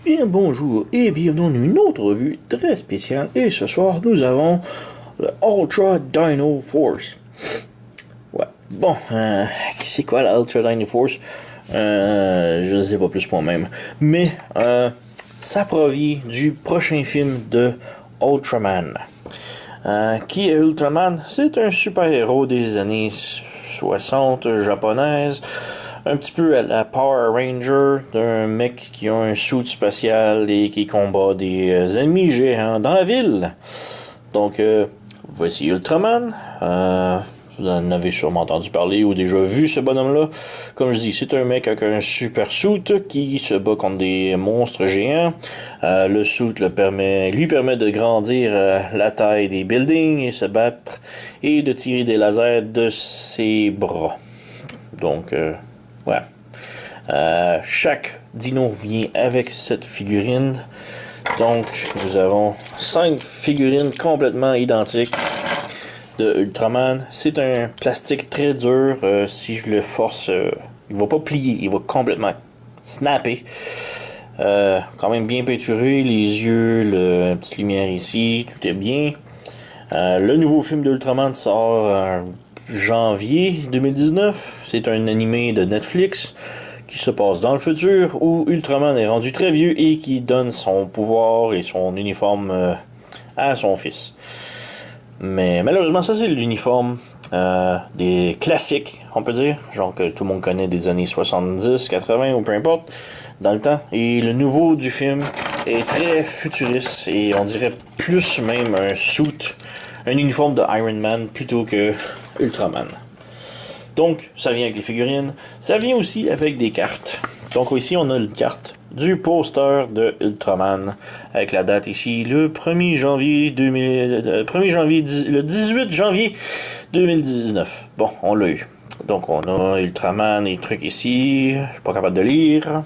Bien bonjour et bienvenue dans une autre revue très spéciale. Et ce soir, nous avons le Ultra Dino Force. Ouais, bon, c'est quoi la Ultra Dino Force? Je ne sais pas plus moi-même. Mais, ça provient du prochain film de Ultraman. Qui est Ultraman? C'est un super-héros des années 60 japonaise. Un petit peu à la Power Ranger, d'un mec qui a un suit spatial et qui combat des ennemis géants dans la ville. Donc, voici Ultraman. Vous en avez sûrement entendu parler ou déjà vu ce bonhomme-là. Comme je dis, c'est un mec avec un super suit qui se bat contre des monstres géants. Le suit lui permet de grandir la taille des buildings et se battre et de tirer des lasers de ses bras. Donc, ouais. Chaque dino vient avec cette figurine. Donc, nous avons 5 figurines complètement identiques de Ultraman. C'est un plastique très dur. Si je le force, il va pas plier, il va complètement snapper. Quand même bien peinturé, les yeux, la petite lumière ici, tout est bien. Le nouveau film d'Ultraman sort janvier 2019. C'est un animé de Netflix qui se passe dans le futur où Ultraman est rendu très vieux et qui donne son pouvoir et son uniforme à son fils. Mais malheureusement, ça c'est l'uniforme des classiques, on peut dire, genre que tout le monde connaît des années 70, 80 ou peu importe, dans le temps. Et le nouveau du film est très futuriste et on dirait plus même un suit, un uniforme de Iron Man plutôt que Ultraman. Donc, ça vient avec les figurines. Ça vient aussi avec des cartes. Donc ici, on a une carte du poster de Ultraman avec la date ici, le 1er janvier 18 janvier 2019. Bon, on l'a eu. Donc on a Ultraman et trucs ici. Je suis pas capable de lire.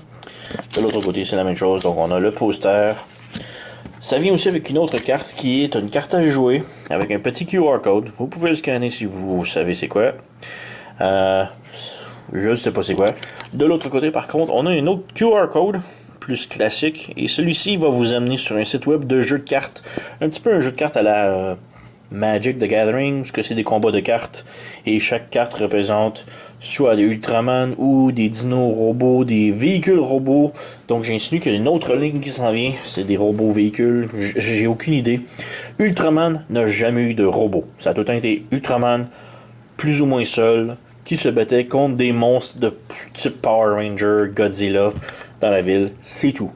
De l'autre côté, c'est la même chose. Donc on a le poster. Ça vient aussi avec une autre carte qui est une carte à jouer avec un petit QR code. Vous pouvez le scanner si vous savez c'est quoi. Je sais pas c'est quoi. De l'autre côté, par contre, on a un autre QR code plus classique. Et celui-ci va vous amener sur un site web de jeu de cartes. Un petit peu un jeu de cartes à la Magic the Gathering, parce que c'est des combats de cartes. Et chaque carte représente soit des Ultraman ou des dinos robots, des véhicules robots. Donc j'insinue qu'il y a une autre ligne qui s'en vient. C'est des robots véhicules. J'ai aucune idée. Ultraman n'a jamais eu de robot. Ça a tout le temps été Ultraman plus ou moins seul, qui se battait contre des monstres de type Power Ranger, Godzilla, dans la ville, c'est tout.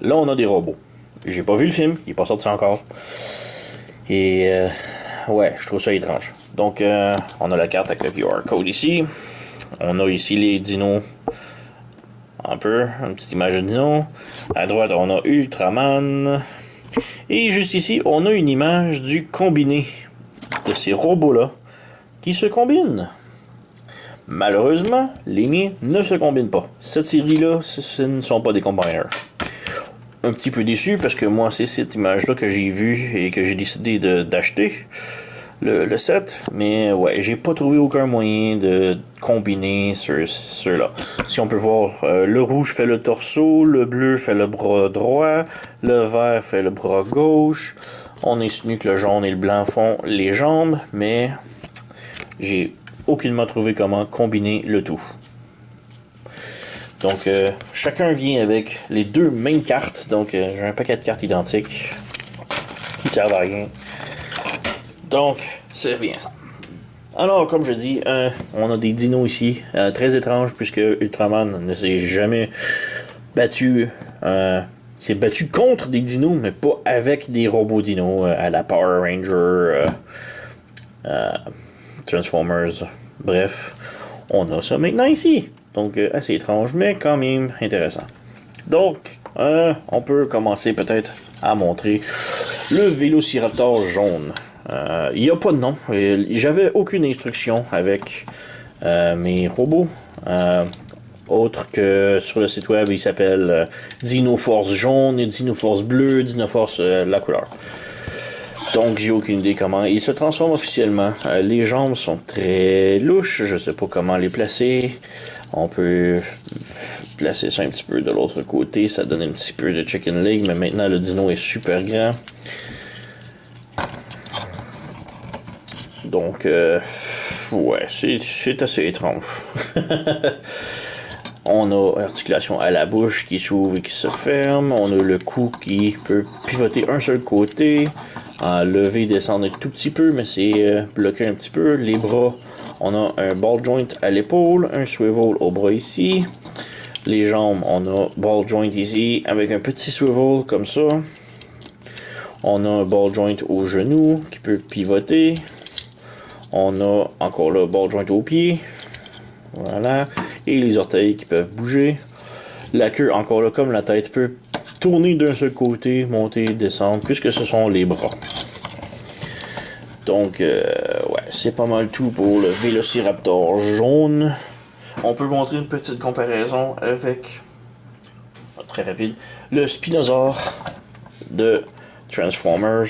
Là, on a des robots. J'ai pas vu le film, il est pas sorti encore. Et, ouais, je trouve ça étrange. Donc, on a la carte avec le QR code ici. On a ici les dinos. Un peu, une petite image de dino. À droite, on a Ultraman. Et juste ici, on a une image du combiné de ces robots-là qui se combinent. Malheureusement, les miens ne se combinent pas. Cette série-là, ce ne sont pas des combiners. Un petit peu déçu parce que moi, c'est cette image-là que j'ai vue et que j'ai décidé d'acheter le set. Mais ouais, j'ai pas trouvé aucun moyen de combiner ceux-là. Si on peut voir, le rouge fait le torseau, le bleu fait le bras droit, le vert fait le bras gauche. On insinue que le jaune et le blanc font les jambes, mais j'ai aucunement trouvé comment combiner le tout. Donc, chacun vient avec les deux mêmes cartes. Donc, j'ai un paquet de cartes identiques qui servent à rien. Donc, c'est bien ça. Alors, comme je dis, on a des dinos ici, très étranges, puisque Ultraman ne s'est jamais battu. S'est battu contre des dinos, mais pas avec des robots dinos à la Power Ranger, Transformers, bref, on a ça maintenant ici. Donc, assez étrange, mais quand même intéressant. Donc, on peut commencer peut-être à montrer le Vélociraptor jaune. Il n'y a pas de nom. J'avais aucune instruction avec mes robots. Autre que sur le site web, il s'appelle Dino Force jaune, Dino Force bleu, Dino Force la couleur. Donc, j'ai aucune idée comment il se transforme officiellement. Les jambes sont très louches. Je sais pas comment les placer. On peut placer ça un petit peu de l'autre côté. Ça donne un petit peu de chicken leg, mais maintenant le dino est super grand. Donc, ouais, c'est assez étrange. On a articulation à la bouche qui s'ouvre et qui se ferme. On a le cou qui peut pivoter un seul côté. Lever, descendre un tout petit peu, mais c'est bloqué un petit peu. Les bras, on a un ball joint à l'épaule, un swivel au bras ici. Les jambes, on a ball joint ici avec un petit swivel comme ça. On a un ball joint au genou qui peut pivoter. On a encore là ball joint au pied. Voilà. Et les orteils qui peuvent bouger. La queue, encore là, comme la tête, peut tourner d'un seul côté, monter, descendre, puisque ce sont les bras. Donc, ouais, c'est pas mal tout pour le Vélociraptor jaune. On peut montrer une petite comparaison avec, très rapide, le Spinosaure de Transformers.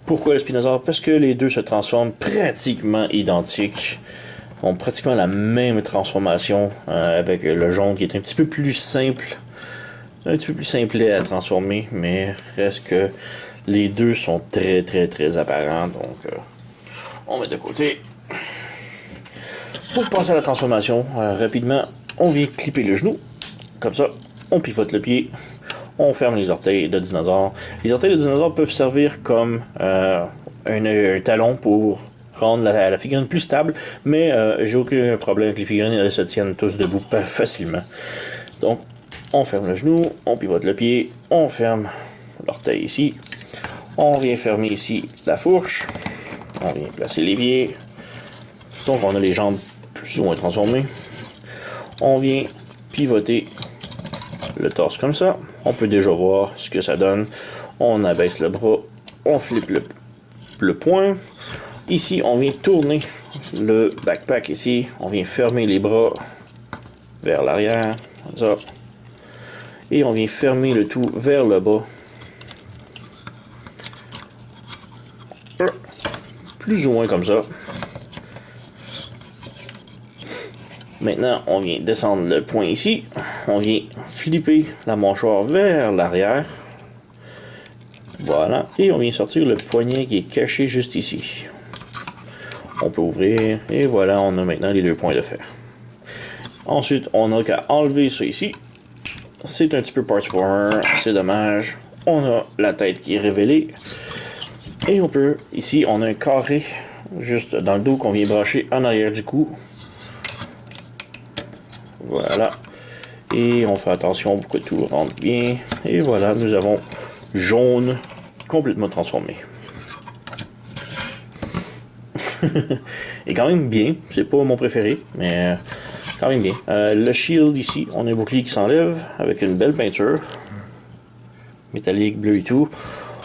Pourquoi le Spinosaure? Parce que les deux se transforment pratiquement identiques. Ont pratiquement la même transformation avec le jaune qui est un petit peu plus simple. Un petit peu plus simplet à transformer, mais reste que les deux sont très apparents. Donc, on met de côté. Pour passer à la transformation, rapidement, on vient clipper le genou. Comme ça, on pivote le pied. On ferme les orteils de dinosaure. Les orteils de dinosaure peuvent servir comme un talon pour rendre la figurine plus stable, mais j'ai aucun problème que les figurines elles se tiennent tous debout facilement. Donc, on ferme le genou, on pivote le pied, on ferme l'orteil ici, on vient fermer ici la fourche, on vient placer les pieds, donc on a les jambes plus ou moins transformées, on vient pivoter le torse comme ça, on peut déjà voir ce que ça donne, on abaisse le bras, on flippe le poing. Ici, on vient tourner le backpack ici. On vient fermer les bras vers l'arrière, comme ça. Et on vient fermer le tout vers le bas. Plus ou moins comme ça. Maintenant, on vient descendre le poing ici. On vient flipper la mâchoire vers l'arrière. Voilà. Et on vient sortir le poignet qui est caché juste ici. On peut ouvrir, et voilà, on a maintenant les deux points de fer. Ensuite, on n'a qu'à enlever ça ici. C'est un petit peu Partsformer, c'est dommage. On a la tête qui est révélée. Et on peut, ici, on a un carré juste dans le dos qu'on vient brancher en arrière du cou. Voilà. Et on fait attention pour que tout rentre bien. Et voilà, nous avons jaune complètement transformé. Et quand même bien, c'est pas mon préféré, mais quand même bien. Le shield ici, on a un bouclier qui s'enlève avec une belle peinture métallique, bleu et tout.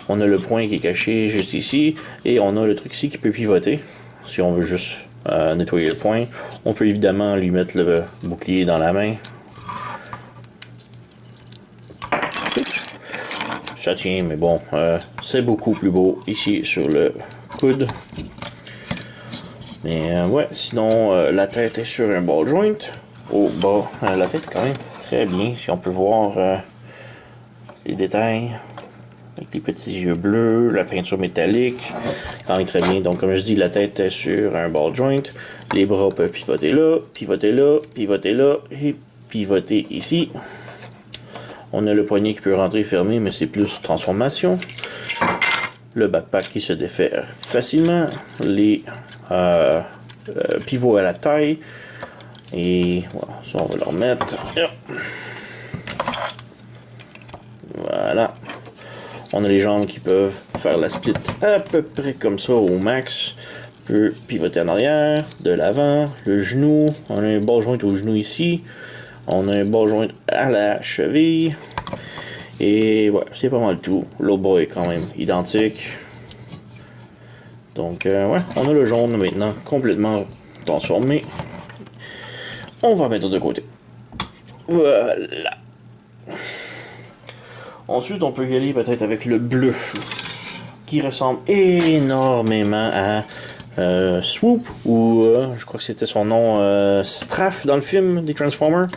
On a le point qui est caché juste ici, et on a le truc ici qui peut pivoter si on veut juste nettoyer le point. On peut évidemment lui mettre le bouclier dans la main. Ça tient, mais bon, c'est beaucoup plus beau ici sur le coude. Mais ouais, sinon la tête est sur un ball joint. Au bas, la tête quand même très bien. Si on peut voir les détails avec les petits yeux bleus, la peinture métallique, quand même très bien. Donc comme je dis, la tête est sur un ball joint. Les bras peuvent pivoter là, pivoter là, pivoter là et pivoter ici. On a le poignet qui peut rentrer et fermer, mais c'est plus transformation. Le backpack qui se défait facilement. Les pivots à la taille. Et voilà, ça on va le remettre. Voilà. On a les jambes qui peuvent faire la split à peu près comme ça au max. On peut pivoter en arrière, de l'avant, le genou. On a un ball joint au genou ici. On a un ball joint à la cheville. Et voilà, c'est pas mal tout. L'autre bras est quand même identique. Donc, ouais, on a le jaune maintenant complètement transformé. On va mettre de côté. Voilà. Ensuite, on peut y aller peut-être avec le bleu, qui ressemble énormément à Swoop, ou je crois que c'était son nom, Straff dans le film des Transformers.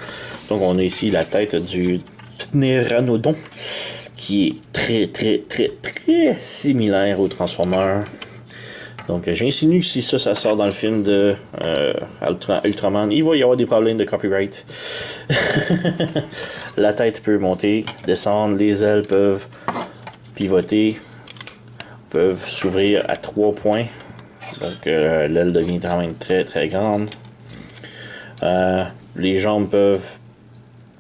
Donc on a ici la tête du Pteranodon, qui est très très très très similaire aux Transformers. Donc j'insinue que si ça sort dans le film de Ultraman, il va y avoir des problèmes de copyright. La tête peut monter, descendre, les ailes peuvent pivoter, peuvent s'ouvrir à 3 points. Donc l'aile devient quand même très très grande. Les jambes peuvent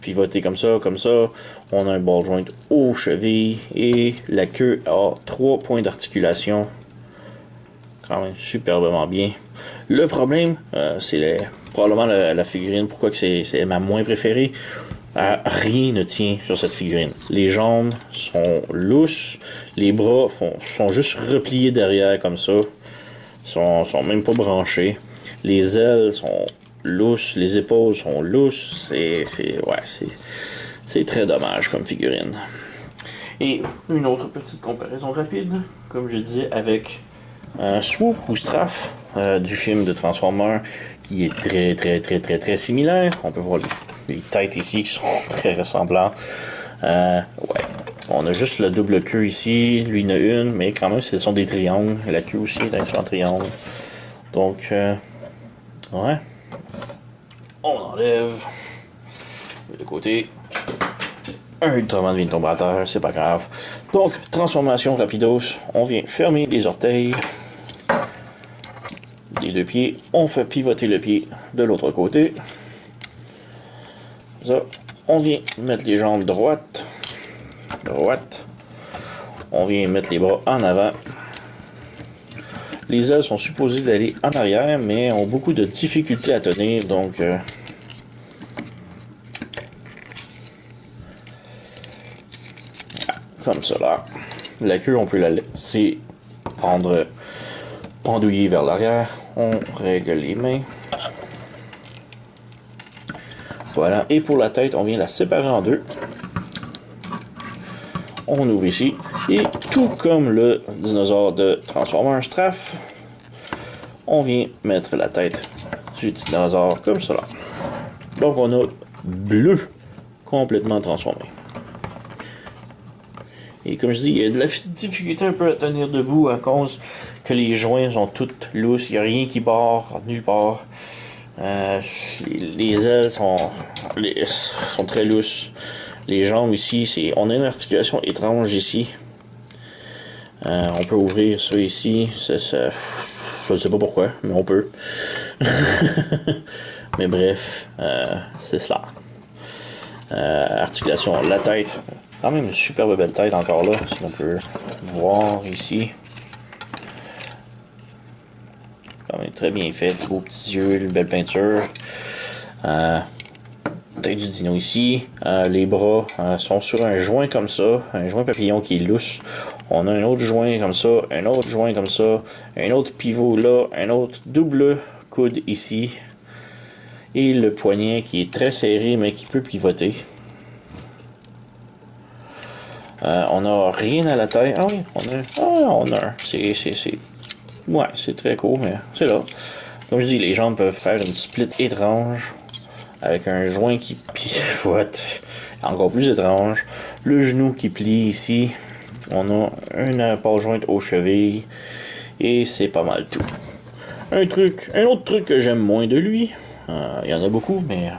pivoter comme ça, comme ça. On a un ball joint aux chevilles et la queue a 3 points d'articulation. Quand même superbement bien. Le problème, c'est probablement la figurine. Pourquoi que c'est ma moins préférée? Rien ne tient sur cette figurine. Les jambes sont lousses, les bras sont juste repliés derrière comme ça. Sont même pas branchés. Les ailes sont lousses, les épaules sont lousses. C'est très dommage comme figurine. Et une autre petite comparaison rapide, comme je disais, avec Swoop ou Straff du film de Transformers, qui est très très très très très similaire. On peut voir les têtes ici qui sont très ressemblantes. On a juste la double queue ici, lui il en a une, mais quand même ce sont des triangles. La queue aussi est un triangle. Donc ouais. On enlève de côté. Un Ultraman vient de tomber à terre, c'est pas grave. Donc, transformation rapidos. On vient fermer les orteils des deux pieds. On fait pivoter le pied de l'autre côté. Ça. On vient mettre les jambes droites. On vient mettre les bras en avant. Les ailes sont supposées d'aller en arrière, mais ont beaucoup de difficultés à tenir, donc comme cela. La queue, on peut la laisser pendouiller vers l'arrière. On règle les mains. Voilà. Et pour la tête, on vient la séparer en deux. On ouvre ici. Et tout comme le dinosaure de Transformers Straff, on vient mettre la tête du dinosaure comme cela. Donc on a bleu complètement transformé. Et comme je dis, il y a de la difficulté un peu à tenir debout à cause que les joints sont toutes lousses. Il n'y a rien qui barre nulle part. Les ailes sont très lousses. Les jambes ici, on a une articulation étrange ici. On peut ouvrir ça ici. Je ne sais pas pourquoi, mais on peut. Mais bref, c'est cela. Articulation, la tête. Quand même une superbe belle tête encore là, si on peut voir ici. Quand même très bien fait, beaux petits yeux, une belle peinture. Tête du dino ici. Les bras sont sur un joint comme ça, un joint papillon qui est lousse. On a un autre joint comme ça, un autre joint comme ça, un autre pivot là, un autre double coude ici. Et le poignet qui est très serré mais qui peut pivoter. On n'a rien à la taille. Ah oui, on a un. Ouais, c'est très cool, mais c'est là. Comme je dis, les jambes peuvent faire une split étrange. Avec un joint qui pivote. Encore plus étrange. Le genou qui plie ici. On a une passe jointe aux chevilles. Et c'est pas mal tout. Un autre truc que j'aime moins de lui. Il y en a beaucoup, mais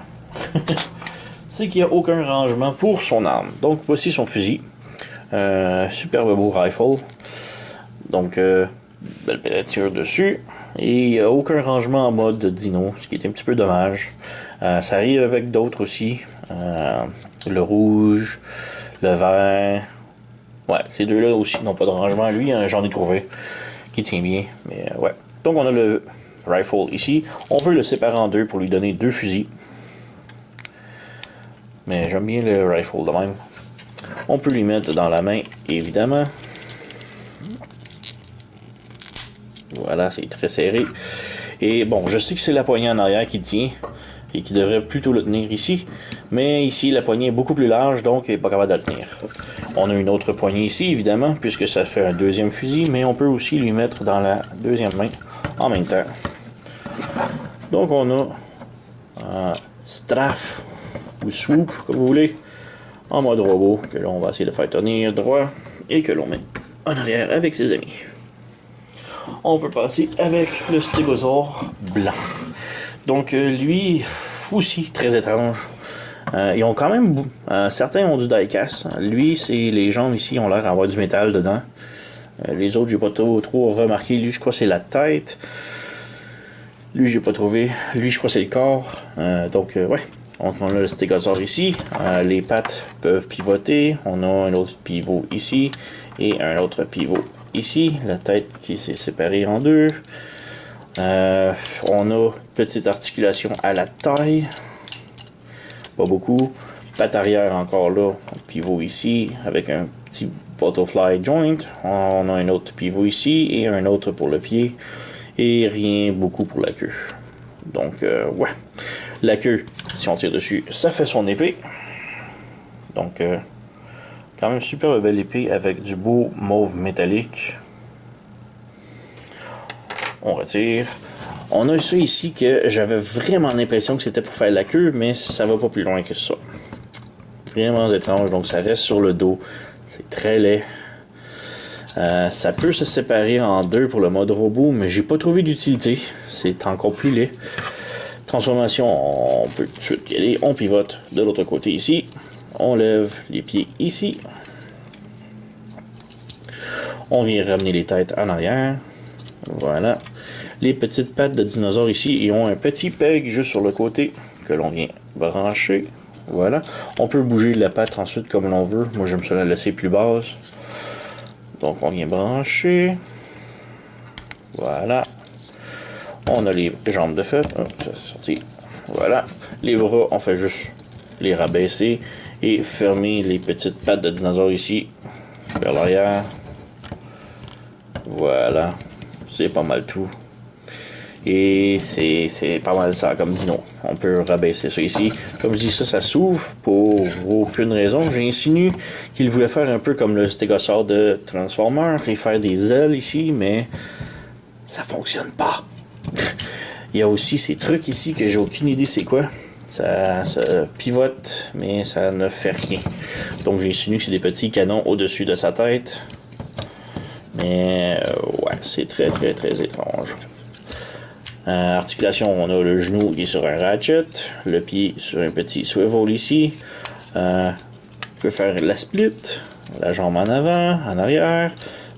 c'est qu'il n'y a aucun rangement pour son arme. Donc voici son fusil. Superbe beau rifle. Donc belle peinture dessus. Et il n'y a aucun rangement en mode dino, ce qui est un petit peu dommage. Ça arrive avec d'autres aussi. Le rouge, le vert. Ouais, ces deux-là aussi n'ont pas de rangement. Lui, j'en ai trouvé qui tient bien. Mais ouais. Donc on a le rifle ici. On peut le séparer en deux pour lui donner deux fusils. Mais j'aime bien le rifle de même. On peut lui mettre dans la main, évidemment. Voilà, c'est très serré. Et bon, je sais que c'est la poignée en arrière qui tient et qui devrait plutôt le tenir ici. Mais ici, la poignée est beaucoup plus large, donc il n'est pas capable de le tenir. On a une autre poignée ici, évidemment, puisque ça fait un deuxième fusil, mais on peut aussi lui mettre dans la deuxième main. en même temps. Donc on a Strafe ou Swoop, comme vous voulez, en mode robot, que là on va essayer de faire tenir droit et que l'on met en arrière avec ses amis. On peut passer avec le Stégosaure blanc. Donc lui aussi très étrange. Ils ont quand même certains ont du die-cast. Lui, c'est les jambes ici ont l'air d'avoir du métal dedans. Les autres, j'ai pas trop remarqué. Lui, je crois que c'est la tête. Lui, j'ai pas trouvé. Lui, je crois que c'est le corps. Ouais. On a le Stégosaure ici. Les pattes peuvent pivoter. On a un autre pivot ici. Et un autre pivot ici. La tête qui s'est séparée en deux. On a petite articulation à la taille. Pas beaucoup. Patte arrière encore là. Pivot ici. Avec un petit butterfly joint. On a un autre pivot ici. Et un autre pour le pied. Et rien beaucoup pour la queue. Donc, ouais. La queue, si on tire dessus, ça fait son épée. Donc, quand même super belle épée avec du beau mauve métallique. On retire. On a ça ici que j'avais vraiment l'impression que c'était pour faire la queue, mais ça va pas plus loin que ça. Vraiment étrange, donc ça reste sur le dos. C'est très laid. Ça peut se séparer en deux pour le mode robot, mais j'ai pas trouvé d'utilité. C'est encore plus laid. Transformation, on peut tout de suite y aller. On pivote de l'autre côté ici. On lève les pieds ici. On vient ramener les têtes en arrière. Voilà. Les petites pattes de dinosaures ici, ils ont un petit peg juste sur le côté que l'on vient brancher. Voilà. On peut bouger la patte ensuite comme l'on veut. Moi, j'aime ça la laisser plus basse. Donc, on vient brancher. Voilà. On a les jambes de fait. Voilà. Les bras, on fait juste les rabaisser et fermer les petites pattes de dinosaure ici vers l'arrière. Voilà. C'est pas mal tout. Et c'est pas mal ça comme dino. On peut rabaisser ça ici. Comme je dis, ça s'ouvre pour aucune raison. J'ai insinué qu'il voulait faire un peu comme le Stégosaure de Transformers et faire des ailes ici, mais ça fonctionne pas. Il y a aussi ces trucs ici que j'ai aucune idée c'est quoi. Ça pivote, mais ça ne fait rien. Donc j'ai insinué que c'est des petits canons au-dessus de sa tête. Mais ouais, c'est très très très étrange. Articulation, on a le genou qui est sur un ratchet, le pied sur un petit swivel ici. On peut faire la split, la jambe en avant, en arrière,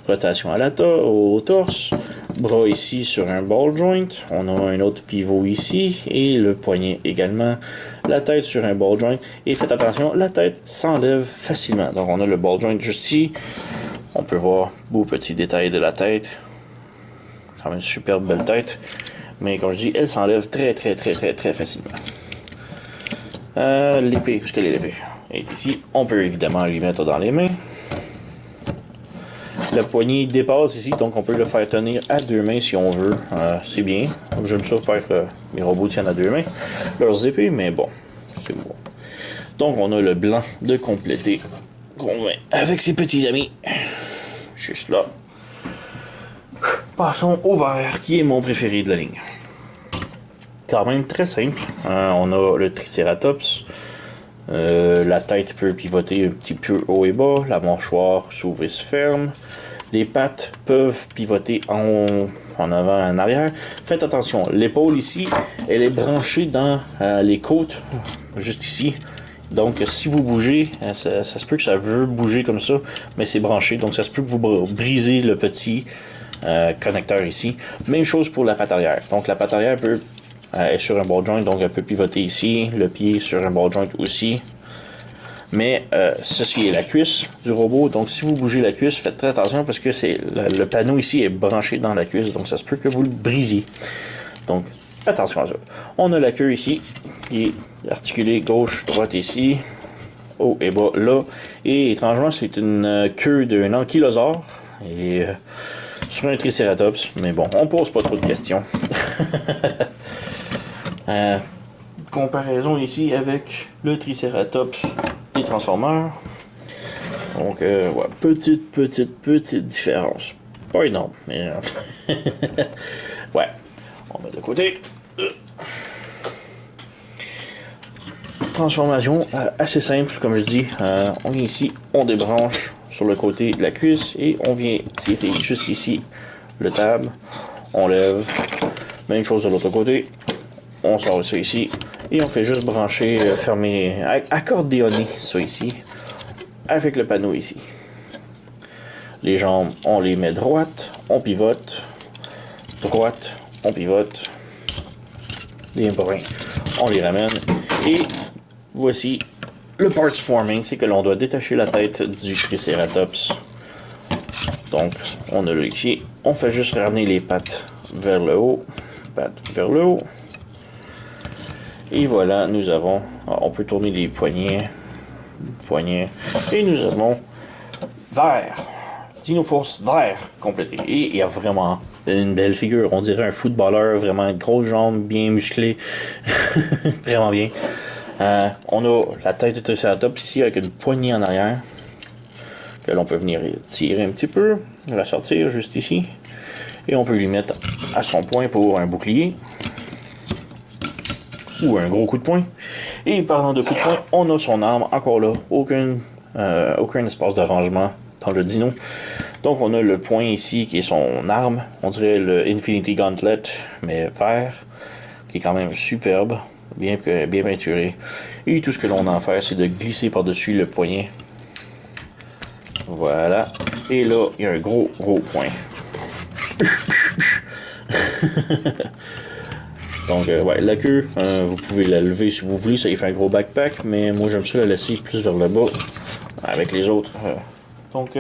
rotation à au torse, bras ici sur un ball joint. On a un autre pivot ici et le poignet également. La tête sur un ball joint. Et faites attention, la tête s'enlève facilement. Donc on a le ball joint juste ici. On peut voir beau petit détail de la tête. Quand même une superbe belle tête. Mais comme je dis, elle s'enlève très très très très très facilement. L'épée, puisqu'elle est l'épée. Et ici, on peut évidemment lui mettre dans les mains. La poignée dépasse ici, donc on peut le faire tenir à deux mains si on veut. C'est bien. J'aime ça faire que mes robots tiennent à deux mains leurs épées, mais bon, c'est bon. Donc on a le blanc de compléter qu'on met avec ses petits amis. Juste là. Passons au vert, qui est mon préféré de la ligne. Quand même très simple. On a le Triceratops. La tête peut pivoter un petit peu haut et bas. La mâchoire s'ouvre et se ferme. Les pattes peuvent pivoter en avant et en arrière. Faites attention, l'épaule ici, elle est branchée dans les côtes, juste ici. Donc si vous bougez, ça se peut que ça veut bouger comme ça, mais c'est branché. Donc ça se peut que vous brisez le petit connecteur ici. Même chose pour la patte arrière. Donc la patte arrière peut est sur un ball joint, donc elle peut pivoter ici. Le pied sur un ball joint aussi. Mais ceci est la cuisse du robot. Donc si vous bougez la cuisse, faites très attention parce que le panneau ici est branché dans la cuisse. Donc ça se peut que vous le brisiez. Donc attention à ça. On a la queue ici qui est articulée gauche, droite ici. Haut et bas là. Et étrangement, c'est une queue d'un ankylosaure. Et sur un Triceratops. Mais bon, on pose pas trop de questions. Comparaison ici avec le Triceratops des Transformers. Donc, ouais, petite différence. Pas énorme, mais Ouais, on met de côté. Transformation assez simple, comme je dis. On vient ici, on débranche sur le côté de la cuisse et on vient tirer juste ici le tab. On lève. Même chose de l'autre côté. On sort ça ici et on fait juste brancher, fermer, accordéonner ça ici avec le panneau ici. Les jambes, on les met droites, on pivote, droite, on pivote, les brins, on les ramène et voici le parts forming, c'est que l'on doit détacher la tête du Triceratops. Donc on a le ici, on fait juste ramener les pattes vers le haut, et voilà, nous avons, on peut tourner les poignets, et nous avons vert, Dino-Force vert complété. Et il y a vraiment une belle figure, on dirait un footballeur, vraiment grosse jambes, bien musclé, vraiment bien. On a la tête de Triceratops ici avec une poignée en arrière, que l'on peut venir tirer un petit peu, la sortir juste ici, et on peut lui mettre à son point pour un bouclier. Ou un gros coup de poing. Et parlant de coup de poing, on a son arme, encore là, aucun espace de rangement dans le dino. Donc on a le poing ici qui est son arme, on dirait le Infinity Gauntlet, mais vert, qui est quand même superbe, bien peinturé. Et tout ce que l'on a à faire, c'est de glisser par-dessus le poignet. Voilà. Et là, il y a un gros poing. Donc, ouais, la queue, vous pouvez la lever si vous voulez, ça y fait un gros backpack, mais moi j'aime ça la laisser plus vers le bas avec les autres. Donc,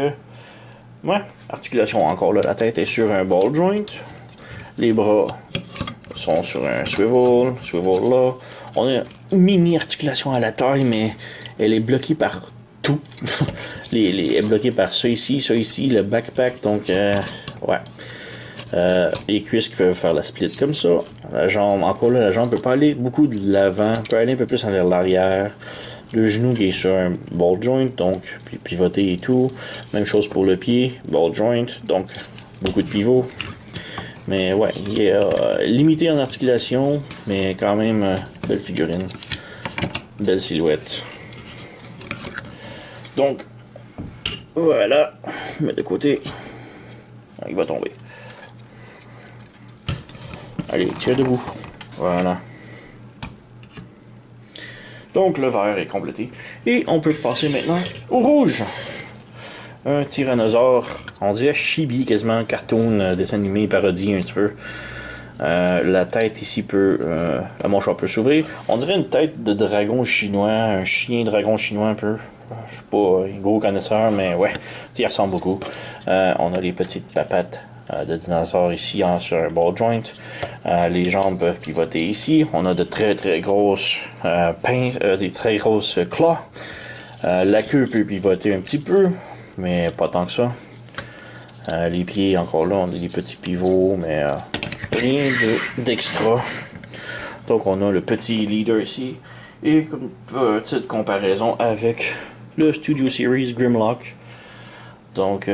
ouais, articulation encore là, la tête est sur un ball joint, les bras sont sur un swivel là. On a une mini articulation à la taille, mais elle est bloquée par tout. Elle est bloquée par ça ici, le backpack, donc, ouais. Les cuisses qui peuvent faire la split comme ça. La jambe, encore là, la jambe peut pas aller beaucoup de l'avant, peut aller un peu plus vers l'arrière. Le genou qui est sur un ball joint, donc pivoter et tout. Même chose pour le pied, ball joint, donc beaucoup de pivot. Mais ouais, il est limité en articulation, mais quand même belle figurine, belle silhouette. Donc voilà, mettre de côté. Il va tomber. Allez, tiens debout. Voilà. Donc le vert est complété. Et on peut passer maintenant au rouge. Un tyrannosaure. On dirait chibi, quasiment cartoon, dessin animé, parodie un petit peu. La tête ici peut... la mâchoire peut s'ouvrir. On dirait une tête de dragon chinois. Un chien dragon chinois un peu. Je suis pas un gros connaisseur, mais ouais, il ressemble beaucoup. On a les petites papates de dinosaures ici sur un ball joint. Les jambes peuvent pivoter ici. On a de très grosses des très grosses claws. La queue peut pivoter un petit peu, mais pas tant que ça. Les pieds, encore là, on a des petits pivots, mais rien d'extra. Donc on a le petit leader ici. Et comme petite comparaison avec le Studio Series Grimlock. Donc,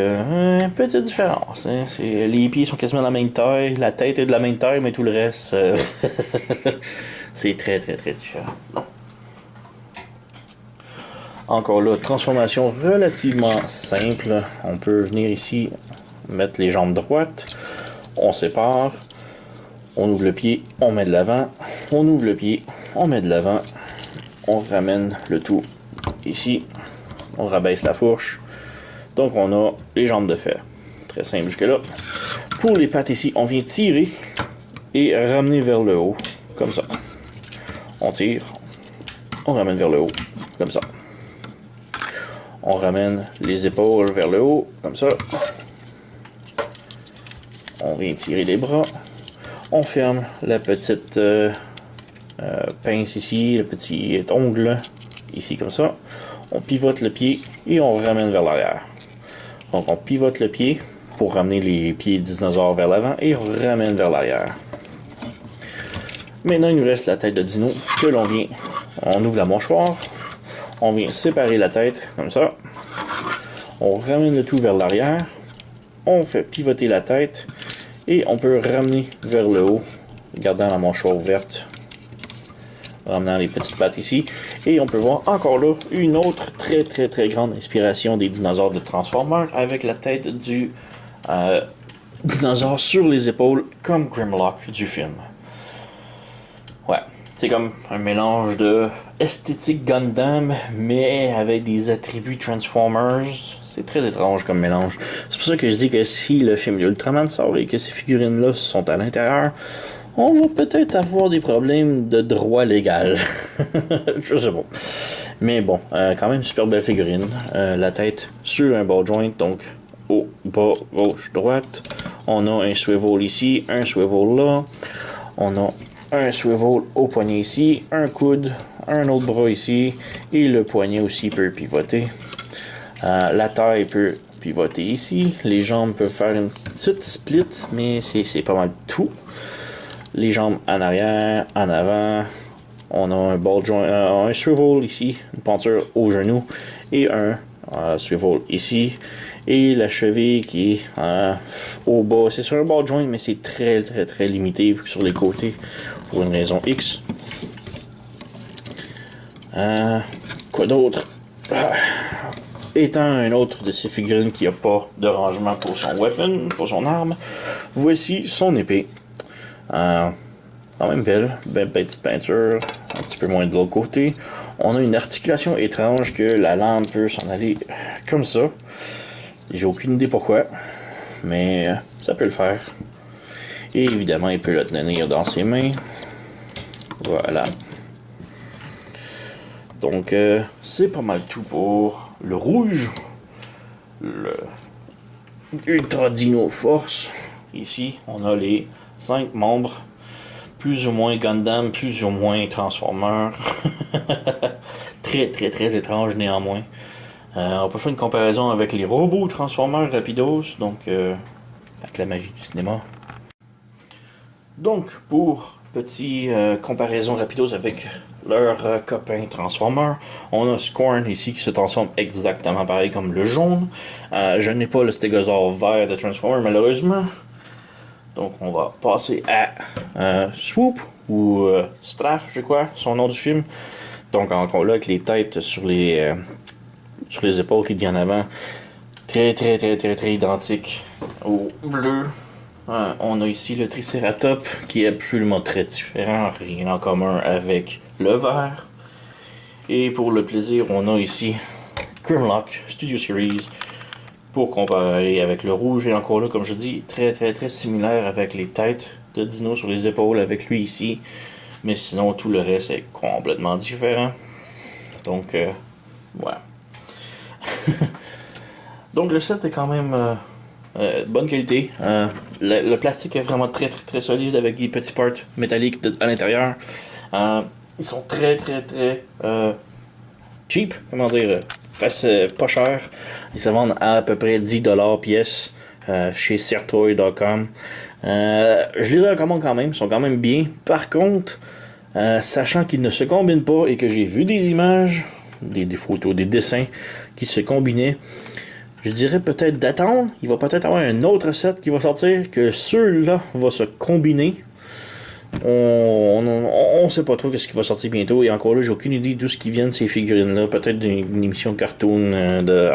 petite différence. Hein. Les pieds sont quasiment de la même taille, la tête est de la même taille, mais tout le reste, c'est très différent. Non. Encore là, transformation relativement simple. On peut venir ici, mettre les jambes droites, on sépare, on ouvre le pied, on met de l'avant, on ouvre le pied, on met de l'avant, on ramène le tout ici, on rabaisse la fourche. Donc on a les jambes de fer. Très simple jusque là. Pour les pattes ici, on vient tirer et ramener vers le haut. Comme ça. On tire. On ramène vers le haut. Comme ça. On ramène les épaules vers le haut. Comme ça. On vient tirer les bras. On ferme la petite pince ici. Le petit ongle. Ici comme ça. On pivote le pied et on ramène vers l'arrière. Donc on pivote le pied pour ramener les pieds du dinosaure vers l'avant et on ramène vers l'arrière. Maintenant il nous reste la tête de dino que l'on vient. On ouvre la mâchoire, on vient séparer la tête comme ça. On ramène le tout vers l'arrière. On fait pivoter la tête Et on peut ramener vers le haut, gardant la mâchoire ouverte, ramenant les petites pattes ici. Et on peut voir encore là une autre très grande inspiration des dinosaures de Transformers avec la tête du dinosaure sur les épaules comme Grimlock du film. Ouais, c'est comme un mélange de esthétique Gundam mais avec des attributs Transformers. C'est très étrange comme mélange. C'est pour ça que je dis que si le film Ultraman sort et que ces figurines-là sont à l'intérieur, on va peut-être avoir des problèmes de droit légal. Je sais pas. Mais bon, quand même super belle figurine. La tête sur un ball joint, donc haut, bas, gauche, droite. On a un swivel ici, un swivel là. On a un swivel au poignet ici, un coude, un autre bras ici. Et le poignet aussi peut pivoter. La taille peut pivoter ici. Les jambes peuvent faire une petite split, mais c'est pas mal tout. Les jambes en arrière, en avant. On a un ball joint, un swivel ici, une penture au genou et un swivel ici. Et la cheville qui est au bas. C'est sur un ball joint, mais c'est très limité sur les côtés pour une raison X. Quoi d'autre? Étant un autre de ces figurines qui n'a pas de rangement pour son weapon, pour son arme, voici son épée. Quand même belle petite peinture, un petit peu moins de l'autre côté. On a une articulation étrange que la lame peut s'en aller comme ça. J'ai aucune idée pourquoi, mais ça peut le faire. Et évidemment, il peut le tenir dans ses mains. Voilà. Donc, c'est pas mal tout pour le rouge. Le Ultra Dino Force. Ici, on a les 5 membres. Plus ou moins Gundam, plus ou moins Transformers. très étrange néanmoins. On peut faire une comparaison avec les robots Transformers Rapidos. Donc, avec la magie du cinéma. Donc, pour petit comparaison Rapidos avec leurs copains Transformers, on a Scorn ici qui se transforme exactement pareil comme le jaune. Je n'ai pas le stégosaure vert de Transformers malheureusement. Donc on va passer à Swoop ou Straff, je crois, son nom du film. Donc encore là avec les têtes sur les épaules qui dit en avant, très identique au bleu. On a ici le Triceratops qui est absolument très différent, rien en commun avec le vert. Et pour le plaisir, on a ici Grimlock Studio Series pour comparer avec le rouge. Et encore là, comme je dis, très similaire avec les têtes de dino sur les épaules avec lui ici. Mais sinon, tout le reste est complètement différent. Donc, voilà. Donc le set est quand même de bonne qualité. Le plastique est vraiment très solide avec des petits parts métalliques à l'intérieur. Ils sont très cheap, comment dire, pas cher. Ils se vendent à peu près 10$ pièce chez Sertoy.com. Je les recommande quand même, ils sont quand même bien. Par contre, sachant qu'ils ne se combinent pas et que j'ai vu des images, des photos, des dessins qui se combinaient, je dirais peut-être d'attendre. Il va peut-être avoir un autre set qui va sortir, que ceux-là vont se combiner. On sait pas trop ce qui va sortir bientôt. Et encore là, j'ai aucune idée d'où ce qui vient de ces figurines-là. Peut-être une émission cartoon de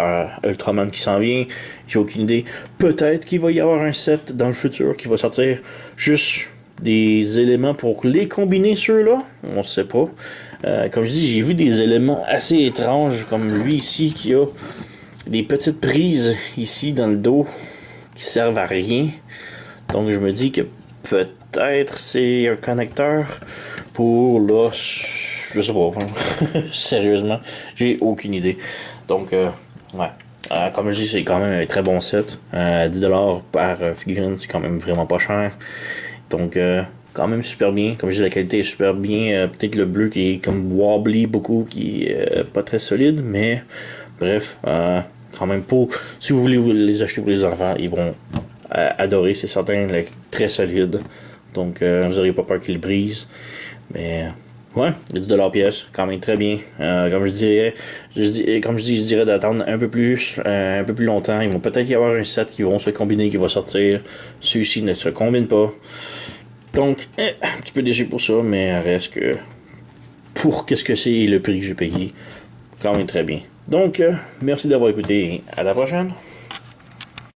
Ultraman qui s'en vient. J'ai aucune idée. Peut-être qu'il va y avoir un set dans le futur qui va sortir juste des éléments pour les combiner ceux-là. On sait pas. Comme je dis, j'ai vu des éléments assez étranges comme lui ici qui a des petites prises ici dans le dos qui servent à rien. Donc je me dis que peut-être c'est un connecteur pour là, je sais pas. Sérieusement, j'ai aucune idée. Donc ouais. Comme je dis, c'est quand même un très bon set. 10$ par figurine, c'est quand même vraiment pas cher. Donc quand même super bien. Comme je dis, la qualité est super bien. Peut-être le bleu qui est comme wobbly beaucoup, qui est pas très solide, mais bref, quand même pas. Si vous voulez les acheter pour les enfants, ils vont adorer, c'est certain, très solide. Donc vous n'aurez pas peur qu'ils brisent. Mais Ouais, 10$ pièce, quand même très bien. Comme je dirais, je dirais d'attendre un peu plus longtemps. Ils vont peut-être y avoir un set qui vont se combiner, qui va sortir. Celui-ci ne se combine pas. Donc, un petit peu déçu pour ça, mais reste que pour qu'est-ce que c'est et le prix que j'ai payé, quand même très bien. Donc, merci d'avoir écouté et à la prochaine.